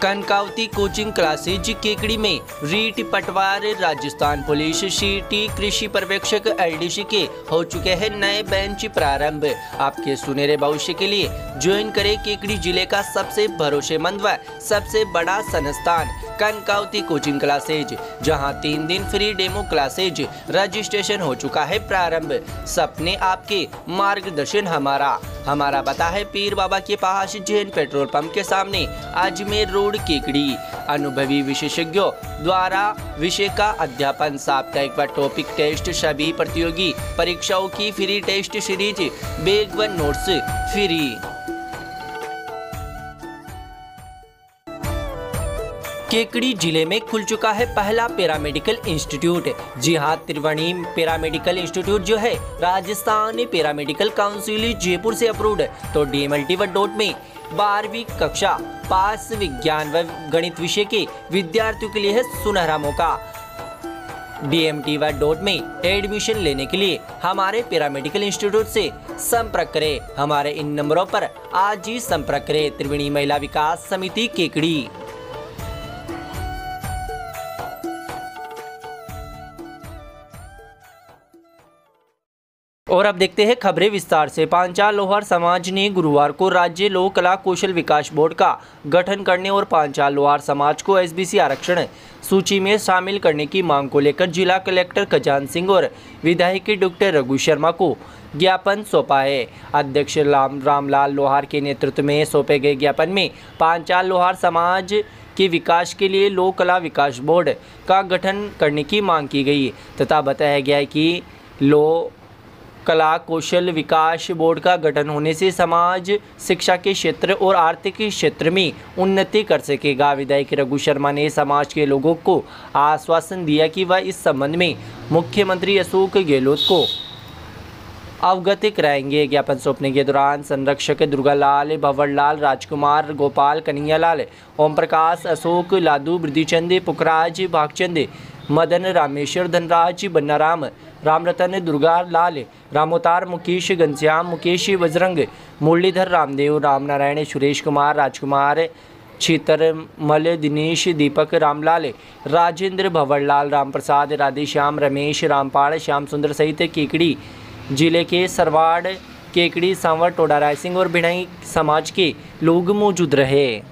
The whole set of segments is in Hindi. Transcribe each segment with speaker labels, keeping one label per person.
Speaker 1: कनकावती कोचिंग क्लासेज केकड़ी में रीट पटवार राजस्थान पुलिस सिटी कृषि पर्यवेक्षक एलडीसी के हो चुके हैं नए बेंच प्रारंभ। आपके सुनहरे भविष्य के लिए ज्वाइन करें केकड़ी जिले का सबसे भरोसेमंद व सबसे बड़ा संस्थान कनकावती कोचिंग क्लासेज, जहां 3 दिन फ्री डेमो क्लासेज रजिस्ट्रेशन हो चुका है प्रारंभ। सपने आपके मार्गदर्शन हमारा पता है पीर बाबा के पास जैन पेट्रोल पंप के सामने अजमेर रोड केकड़ी। अनुभवी विशेषज्ञों द्वारा विषय का अध्यापन, साप्ताहिक व टॉपिक टेस्ट, सभी प्रतियोगी परीक्षाओं की फ्री टेस्ट सीरीज, बैग व नोट्स फ्री। केकड़ी जिले में खुल चुका है पहला पैरामेडिकल इंस्टीट्यूट। जी हां, त्रिवेणी पैरामेडिकल इंस्टीट्यूट जो है राजस्थान पैरामेडिकल काउंसिल जयपुर से अप्रूव्ड। तो डीएमएलटी व डॉट में 12वीं कक्षा पास विज्ञान व गणित विषय के विद्यार्थियों के लिए है सुनहरा मौका। डीएमटी व डॉट में एडमिशन लेने के लिए हमारे पैरामेडिकल इंस्टीट्यूट से संपर्क करें। हमारे इन नंबरों पर आज ही संपर्क करें। त्रिवेणी महिला विकास समिति केकड़ी। और अब देखते हैं खबरें विस्तार से। पांचाल लोहार समाज ने गुरुवार को राज्य लोक कला कौशल विकास बोर्ड का गठन करने और पांचाल लोहार समाज को एसबीसी आरक्षण सूची में शामिल करने की मांग को लेकर जिला कलेक्टर खजान सिंह और विधायक डॉक्टर रघु शर्मा को ज्ञापन सौंपा है। अध्यक्ष रामलाल लोहार के नेतृत्व में सौंपे गए ज्ञापन में पांचाल लोहार समाज के विकास के लिए लोक कला विकास बोर्ड का गठन करने की मांग की गई तथा बताया गया है कि लोक कला कौशल विकास बोर्ड का गठन होने से समाज शिक्षा के क्षेत्र और आर्थिक क्षेत्र में उन्नति कर सकेगा। विधायक रघु शर्मा ने समाज के लोगों को आश्वासन दिया कि वह इस संबंध में मुख्यमंत्री अशोक गहलोत को अवगत कराएंगे। ज्ञापन सौंपने के दौरान संरक्षक दुर्गालाल, भंवरलाल, राजकुमार, गोपाल, कन्हैयालाल, ओम प्रकाश, अशोक, लादू, वृद्धिचंद, पुखराज, भागचंद, मदन, रामेश्वर, धनराज, बन्नाराम, रामरतन, दुर्गा लाल, रामोतार, मुकेश, घनश्याम, मुकेश, बजरंग, मुरलीधर, रामदेव, रामनारायण, सुरेश कुमार, राजकुमार, छीतरमल, दिनेश, दीपक, रामलाल, राजेंद्र, भंवरलाल, रामप्रसाद, राधेश्याम, रमेश, रामपाल, श्याम सुंदर सहित केकड़ी जिले के सरवाड़, केकड़ी, सांवर, टोडा रायसिंह और भिड़ई समाज के लोग मौजूद रहे।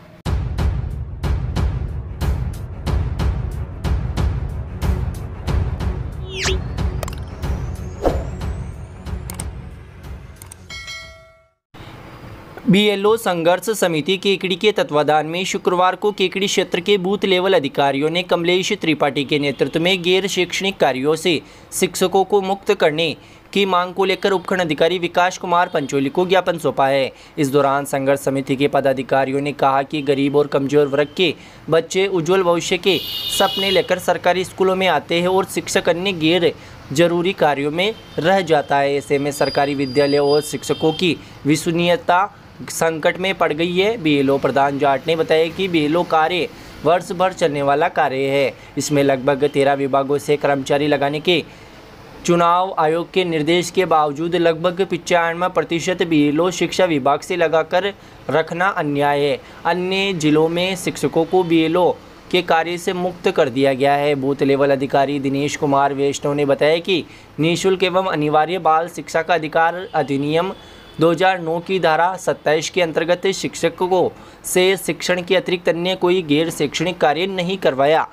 Speaker 1: बीएलओ संघर्ष समिति केकड़ी के तत्वाधान में शुक्रवार को केकड़ी क्षेत्र के बूथ लेवल अधिकारियों ने कमलेश त्रिपाठी के नेतृत्व में गैर शैक्षणिक कार्यों से शिक्षकों को मुक्त करने की मांग को लेकर उपखंड अधिकारी विकास कुमार पंचोली को ज्ञापन सौंपा है। इस दौरान संघर्ष समिति के पदाधिकारियों ने कहा कि गरीब और कमजोर वर्ग के बच्चे उज्जवल भविष्य के सपने लेकर सरकारी स्कूलों में आते हैं और शिक्षक अन्य गैर जरूरी कार्यों में रह जाता है। ऐसे में सरकारी विद्यालय और शिक्षकों की विश्वसनीयता संकट में पड़ गई है। बीएलओ प्रधान जाट ने बताया कि बीएलओ कार्य वर्ष भर चलने वाला कार्य है। इसमें लगभग 13 विभागों से कर्मचारी लगाने के चुनाव आयोग के निर्देश के बावजूद लगभग 95% बीएलओ शिक्षा विभाग से लगाकर रखना अन्याय है। अन्य जिलों में शिक्षकों को बीएलओ के कार्य से मुक्त कर दिया गया है। बूथ लेवल अधिकारी दिनेश कुमार वैष्णव ने बताया कि निःशुल्क एवं अनिवार्य बाल शिक्षा का अधिकार अधिनियम 2009 की धारा 27 के अंतर्गत शिक्षकों से शिक्षण के अतिरिक्त अन्य कोई गैर शैक्षणिक कार्य नहीं करवाया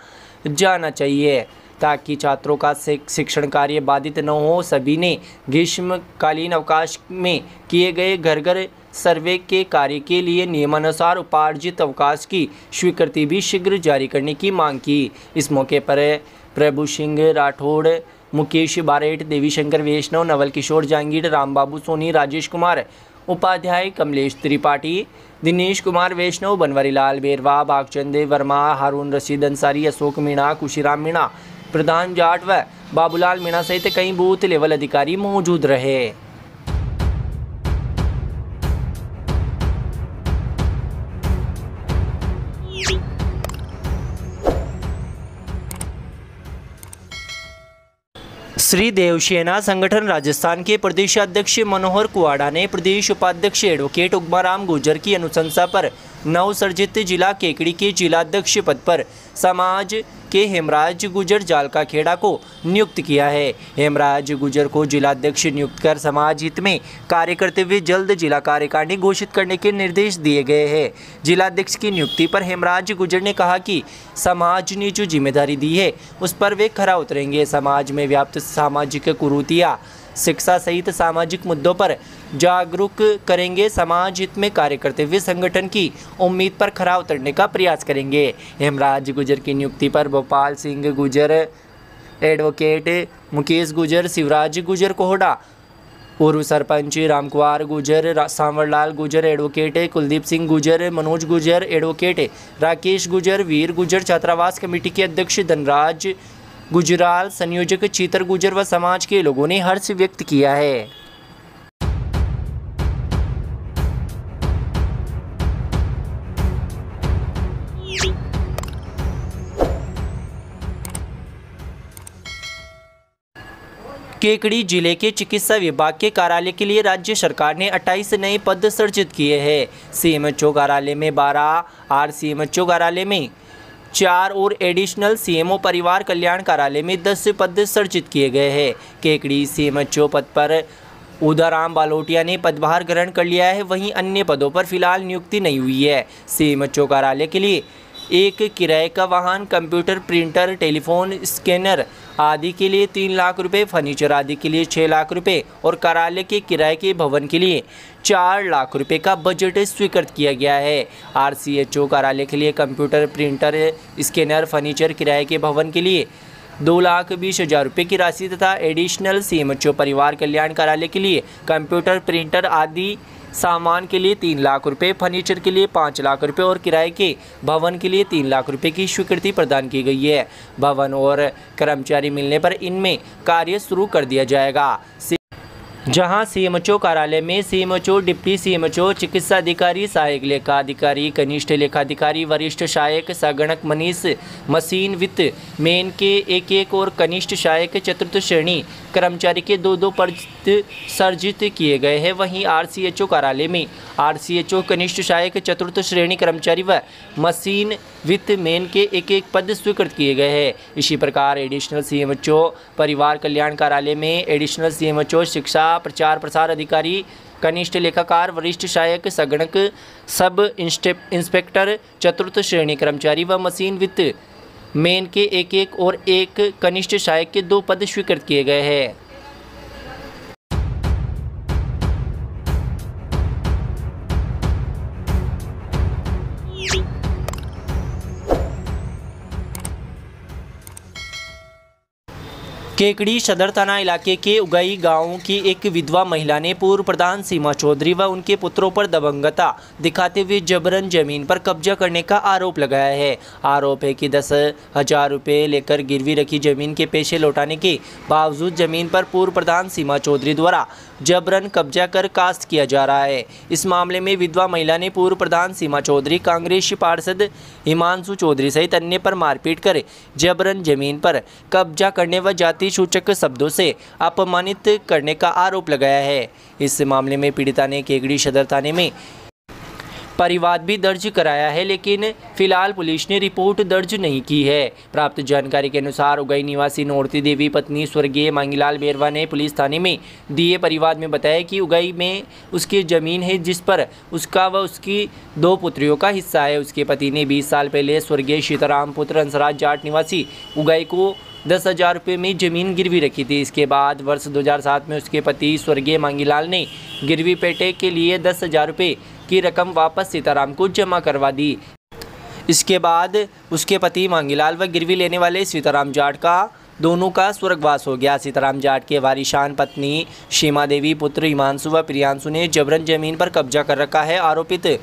Speaker 1: जाना चाहिए ताकि छात्रों का शिक्षण कार्य बाधित न हो। सभी ने ग्रीष्मकालीन अवकाश में किए गए घर घर सर्वे के कार्य के लिए नियमानुसार उपार्जित अवकाश की स्वीकृति भी शीघ्र जारी करने की मांग की। इस मौके पर प्रभु सिंह राठौड़, मुकेश बारेट, देवीशंकर वैष्णव, नवल किशोर जहांगीर, रामबाबू सोनी, राजेश कुमार उपाध्याय, कमलेश त्रिपाठी, दिनेश कुमार वैष्णव, बनवारीलाल बेरवा, भागचंद वर्मा, हारून रशीद अंसारी, अशोक मीणा, खुशीराम मीणा, प्रधान जाट व बाबूलाल मीणा सहित कई बूथ लेवल अधिकारी मौजूद रहे। श्री देवसेना संगठन राजस्थान के प्रदेश अध्यक्ष मनोहर कुआड़ा ने प्रदेश उपाध्यक्ष एडवोकेट उग्माराम गुर्जर की अनुशंसा पर नवसर्जित जिला केकड़ी के जिलाध्यक्ष पद पर समाज के हेमराज गुजर जालका खेड़ा को नियुक्त किया है। हेमराज गुजर को जिलाध्यक्ष नियुक्त कर समाज हित में कार्य करते हुए जल्द जिला कार्यकारिणी घोषित करने के निर्देश दिए गए हैं। जिलाध्यक्ष की नियुक्ति पर हेमराज गुजर ने कहा कि समाज ने जो जिम्मेदारी दी है उस पर वे खरा उतरेंगे। समाज में व्याप्त सामाजिक कुरीतियां, शिक्षा सहित सामाजिक मुद्दों पर जागरूक करेंगे। समाज हित में कार्य करते हुए संगठन की उम्मीद पर खरा उतरने का प्रयास करेंगे। हेमराज गुजर की नियुक्ति पर भोपाल सिंह गुजर, एडवोकेट मुकेश गुजर, शिवराज गुजर कोहड़ा, पूर्व सरपंच रामकुमार गुजर, सांवरलाल गुजर, एडवोकेट कुलदीप सिंह गुजर, मनोज गुजर, एडवोकेट राकेश गुजर, वीर गुजर, छात्रावास कमेटी के अध्यक्ष धनराज गुजराल, संयोजक चीतर गुजर व समाज के लोगों ने हर्ष व्यक्त किया है। केकड़ी जिले के चिकित्सा विभाग के कार्यालय के लिए राज्य सरकार ने 28 नए पद सृजित किए हैं। सीएमएचओ कार्यालय में 12, आरसीएमएचओ कार्यालय में 4 और एडिशनल सीएमओ परिवार कल्याण कार्यालय में 10 पद सृजित किए गए हैं। केकड़ी सीएमएचओ पद पर उदाराम बालोटिया ने पदभार ग्रहण कर लिया है। वहीं अन्य पदों पर फिलहाल नियुक्ति नहीं हुई है। सीएमएचओ कार्यालय के लिए एक किराए का वाहन, कंप्यूटर, प्रिंटर, टेलीफोन, स्कैनर आदि के लिए 3 लाख रुपए, फर्नीचर आदि के लिए 6 लाख रुपए और कार्यालय के किराए के भवन के लिए 4 लाख रुपए का बजट स्वीकृत किया गया है। आरसीएचओ कार्यालय के लिए कंप्यूटर, प्रिंटर, स्कैनर, फर्नीचर, किराए के भवन के लिए 2,20,000 रुपये की राशि तथा एडिशनल सीएमएचओ परिवार कल्याण कार्यालय के लिए कंप्यूटर, प्रिंटर आदि सामान के लिए 3 लाख रुपए, फर्नीचर के लिए 5 लाख रुपए और किराए के भवन के लिए 3 लाख रुपए की स्वीकृति प्रदान की गई है। भवन और कर्मचारी मिलने पर इनमें कार्य शुरू कर दिया जाएगा। जहां सीएमएचओ कार्यालय में सीएमएचओ, डिप्टी सीएमएचओ, चिकित्सा अधिकारी, सहायक लेखा अधिकारी, कनिष्ठ लेखाधिकारी, वरिष्ठ सहायक, संगणक, मशीन वित्त मेन के 1-1 और कनिष्ठ सहायक चतुर्थ श्रेणी कर्मचारी के 2-2 पद सृजित किए गए हैं। वहीं आरसीएचओ कार्यालय में आरसीएचओ, कनिष्ठ सहायक, चतुर्थ श्रेणी कर्मचारी व मशीन वित्त मेन के 1-1 पद स्वीकृत किए गए हैं। इसी प्रकार एडिशनल सीएमएचओ परिवार कल्याण कार्यालय में एडिशनल सीएमएचओ, शिक्षा प्रचार प्रसार अधिकारी, कनिष्ठ लेखाकार, वरिष्ठ सहायक, संगणक, सब इंस्पेक्टर, चतुर्थ श्रेणी कर्मचारी व मशीन वित्त मेन के 1-1 और 1 कनिष्ठ सहायक के 2 पद स्वीकृत किए गए हैं। केकड़ी सदर थाना इलाके के उगाई गांव की एक विधवा महिला ने पूर्व प्रधान सीमा चौधरी व उनके पुत्रों पर दबंगता दिखाते हुए जबरन जमीन पर कब्जा करने का आरोप लगाया है। आरोप है कि 10,000 रुपये लेकर गिरवी रखी जमीन के पैसे लौटाने के बावजूद जमीन पर पूर्व प्रधान सीमा चौधरी द्वारा जबरन कब्जा कर काश्त किया जा रहा है। इस मामले में विधवा महिला ने पूर्व प्रधान सीमा चौधरी, कांग्रेस पार्षद हिमांशु चौधरी सहित अन्य पर मारपीट कर जबरन जमीन पर कब्जा करने व जाति सूचक शब्दों से अपमानित करने का आरोप लगाया है। इस मामले में पीड़िता ने केकड़ी सदर थाने में परिवाद भी दर्ज कराया है, लेकिन फिलहाल पुलिस ने रिपोर्ट दर्ज नहीं की है। प्राप्त जानकारी के अनुसार उगाई निवासी नौरती देवी पत्नी स्वर्गीय मांगीलाल बेरवा ने पुलिस थाने में दिए परिवाद में बताया कि उगाई में उसकी जमीन है जिस पर उसका व उसकी 2 पुत्रियों का हिस्सा है। उसके पति ने 20 साल पहले स्वर्गीय सीताराम पुत्र हंसराज जाट निवासी उगाई को 10,000 रुपये में जमीन गिरवी रखी थी। इसके बाद वर्ष 2007 में उसके पति स्वर्गीय मांगीलाल ने गिरवी पेटे के लिए 10,000 रुपये की रकम वापस सीताराम को जमा करवा दी। इसके बाद उसके पति मांगीलाल व गिरवी लेने वाले सीताराम जाट का दोनों का स्वर्गवास हो गया। सीताराम जाट के वारिशान पत्नी सीमा देवी, पुत्र हिमांशु व प्रियांशु ने जबरन जमीन पर कब्जा कर रखा है। आरोपित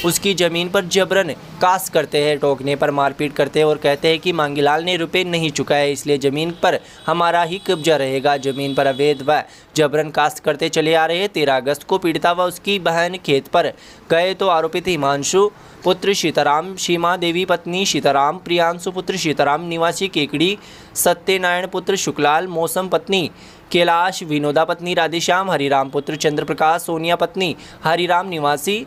Speaker 1: उसकी ज़मीन पर जबरन कास्ट करते हैं, टोकने पर मारपीट करते हैं और कहते हैं कि मांगीलाल ने रुपए नहीं चुकाए, इसलिए ज़मीन पर हमारा ही कब्जा रहेगा। ज़मीन पर अवैध व जबरन कास्ट करते चले आ रहे हैं। 13 अगस्त को पीड़िता व उसकी बहन खेत पर गए तो आरोपित हिमांशु पुत्र सीताराम, सीमा देवी पत्नी सीताराम, प्रियांशु पुत्र सीताराम निवासी केकड़ी, सत्यनारायण पुत्र शुक्लाल, मौसम पत्नी कैलाश, विनोदा पत्नी राधेश्याम, हरिराम पुत्र चंद्रप्रकाश, सोनिया पत्नी हरिराम निवासी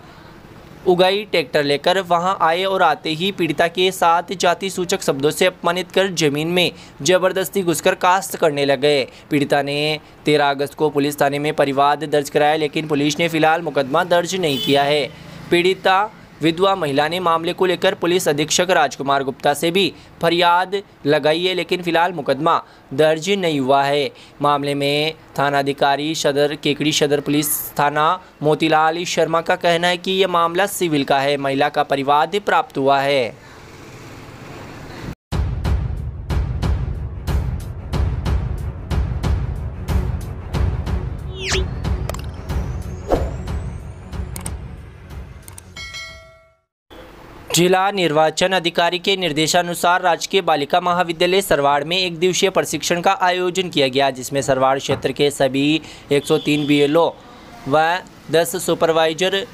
Speaker 1: उगाई ट्रैक्टर लेकर वहां आए और आते ही पीड़िता के साथ जाति सूचक शब्दों से अपमानित कर जमीन में जबरदस्ती घुसकर कास्त करने लगे। पीड़िता ने 13 अगस्त को पुलिस थाने में परिवाद दर्ज कराया, लेकिन पुलिस ने फिलहाल मुकदमा दर्ज नहीं किया है। पीड़िता विधवा महिला ने मामले को लेकर पुलिस अधीक्षक राजकुमार गुप्ता से भी फरियाद लगाई है, लेकिन फिलहाल मुकदमा दर्ज नहीं हुआ है। मामले में थानाधिकारी सदर केकड़ी सदर पुलिस थाना मोतीलाल शर्मा का कहना है कि यह मामला सिविल का है। महिला का परिवाद प्राप्त हुआ है। जिला निर्वाचन अधिकारी के निर्देशानुसार राजकीय बालिका महाविद्यालय सरवाड़ में एक दिवसीय प्रशिक्षण का आयोजन किया गया, जिसमें सरवाड़ क्षेत्र के सभी 103 बीएलओ व 10 सुपरवाइजर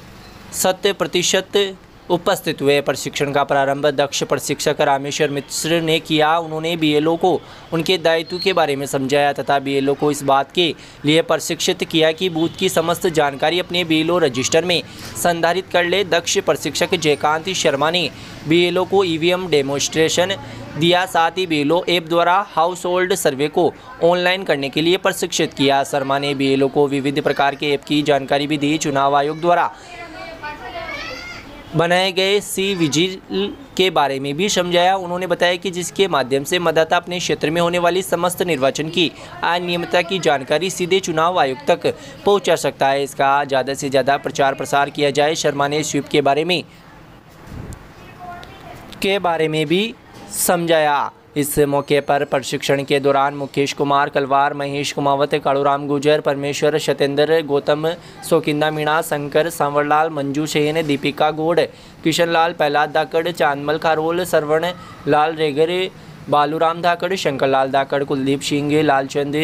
Speaker 1: 100% उपस्थित हुए। प्रशिक्षण का प्रारंभ दक्ष प्रशिक्षक रामेश्वर मिश्र ने किया। उन्होंने बीएलओ को उनके दायित्व के बारे में समझाया तथा बीएलओ को इस बात के लिए प्रशिक्षित किया कि बूथ की समस्त जानकारी अपने बीएलओ रजिस्टर में संधारित कर ले। दक्ष प्रशिक्षक जयकांत शर्मा ने बीएलओ को ईवीएम डेमोन्स्ट्रेशन दिया, साथ ही बीएलओ ऐप द्वारा हाउस होल्ड सर्वे को ऑनलाइन करने के लिए प्रशिक्षित किया। शर्मा ने बीएलओ को विविध प्रकार के ऐप की जानकारी भी दी। चुनाव आयोग द्वारा बनाए गए सी विजिल के बारे में भी समझाया। उन्होंने बताया कि जिसके माध्यम से मतदाता अपने क्षेत्र में होने वाली समस्त निर्वाचन की अनियमितता की जानकारी सीधे चुनाव आयोग तक पहुंचा सकता है। इसका ज़्यादा से ज़्यादा प्रचार प्रसार किया जाए। शर्मा ने स्वीप के बारे में भी समझाया। इस मौके पर प्रशिक्षण के दौरान मुकेश कुमार कलवार, महेश कुमावत, कालूराम गुजर, परमेश्वर, सत्येंद्र, गौतम, सोकिंदा मीणा, शंकर, सांवरलाल, मंजू सेन, दीपिका गौड़, किशन लाल, प्रहलाद धाकड़, चांदमल खारोल, सरवण लाल रेगर, बालूराम धाकड़, शंकर लाल धाकड़, कुलदीप सिंह, लालचंद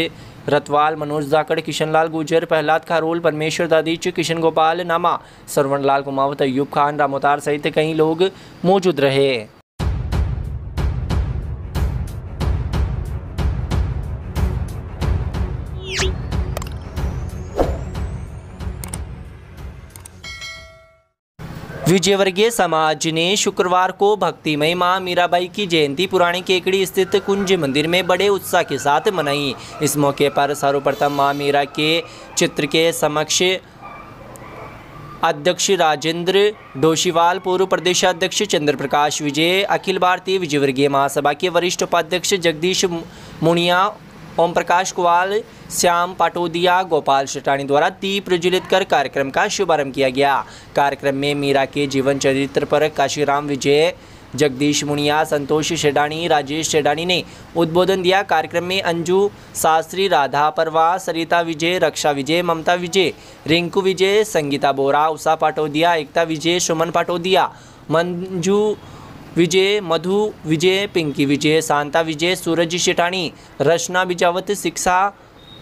Speaker 1: रतवाल, मनोज धाकड़, किशन लाल गुजर, प्रहलाद खारोल, परमेश्वर दादीच, किशन गोपाल नामा, सरवण लाल कुमावत, अयूब खान, रामोतार सहित कई लोग मौजूद रहे। विजयवर्गीय समाज ने शुक्रवार को भक्तिमय मां मीराबाई की जयंती पुरानी केकड़ी स्थित कुंज मंदिर में बड़े उत्साह के साथ मनाई। इस मौके पर सर्वप्रथम मां मीरा के चित्र के समक्ष अध्यक्ष राजेंद्र डोशीवाल, पूर्व प्रदेशाध्यक्ष चंद्र प्रकाश विजय, अखिल भारतीय विजयवर्गीय महासभा के वरिष्ठ उपाध्यक्ष जगदीश मुनिया, ओम प्रकाश कुवाल, श्याम पाटोदिया, गोपाल शेटानी द्वारा दीप प्रज्वलित कर कार्यक्रम का शुभारंभ किया गया। कार्यक्रम में मीरा के जीवन चरित्र पर काशीराम विजय, जगदीश मुनिया, संतोष शेडानी, राजेश शेडानी ने उद्बोधन दिया। कार्यक्रम में अंजू शास्त्री, राधा परवा, सरिता विजय, रक्षा विजय, ममता विजय, रिंकू विजय, संगीता बोरा, उषा पाटोदिया, एकता विजय, सुमन पाटोदिया, मंजू विजय, मधु विजय, पिंकी विजय, शांता विजय, सूरज शेटानी, रचना बिजावत, शिक्षा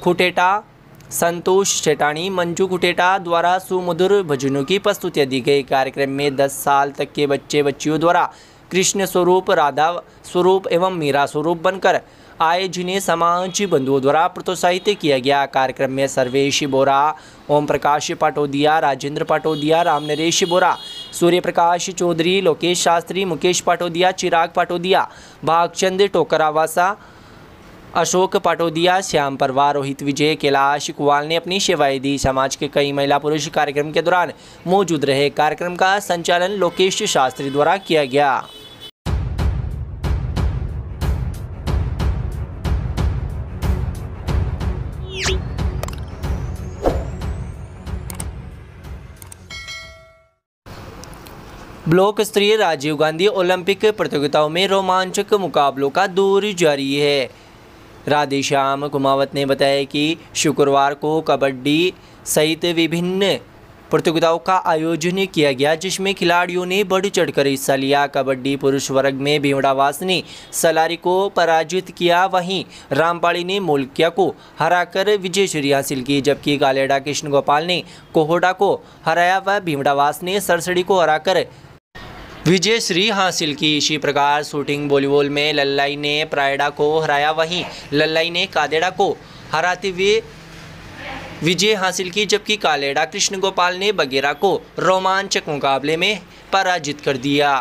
Speaker 1: खुटेटा, संतोष शेटानी, मंजू खुटेटा द्वारा सुमधुर भजनों की प्रस्तुतियाँ दी गई। कार्यक्रम में 10 साल तक के बच्चियों द्वारा कृष्ण स्वरूप, राधा स्वरूप एवं मीरा स्वरूप बनकर आए, जिन्हें समाज बंधुओं द्वारा प्रोत्साहित किया गया। कार्यक्रम में सर्वेश बोरा, ओम प्रकाश पाटोदिया, राजेंद्र पाटोदिया, राम नरेश बोरा, सूर्य प्रकाश चौधरी, लोकेश शास्त्री, मुकेश पाटोदिया, चिराग पाटोदिया, भागचंद टोकरावासा, अशोक पाटोदिया, श्याम परवा, रोहित विजय, कैलाश कुवाल ने अपनी सेवाएं दी। समाज के कई महिला पुरुष कार्यक्रम के दौरान मौजूद रहे। कार्यक्रम का संचालन लोकेश शास्त्री द्वारा किया गया। ब्लॉक स्तरीय राजीव गांधी ओलंपिक प्रतियोगिताओं में रोमांचक मुकाबलों का दौर जारी है। राधेश्याम कुमावत ने बताया कि शुक्रवार को कबड्डी सहित विभिन्न प्रतियोगिताओं का आयोजन किया गया, जिसमें खिलाड़ियों ने बढ़ चढ़कर हिस्सा लिया। कबड्डी पुरुष वर्ग में भीमड़ावास ने सलारी को पराजित किया, वहीं रामपाड़ी ने मोलकिया को हराकर विजयश्री हासिल की, जबकि गालेडा कृष्ण गोपाल ने कोहोडा को हराया व भीमड़ावास ने सरसड़ी को हराकर विजयश्री हासिल की। इसी प्रकार शूटिंग वॉलीबॉल में लल्लाई ने प्रायडा को हराया, वहीं लल्लाई ने कादेड़ा को हराते हुए विजय हासिल की, जबकि कालेड़ा कृष्ण गोपाल ने बगेरा को रोमांचक मुकाबले में पराजित कर दिया।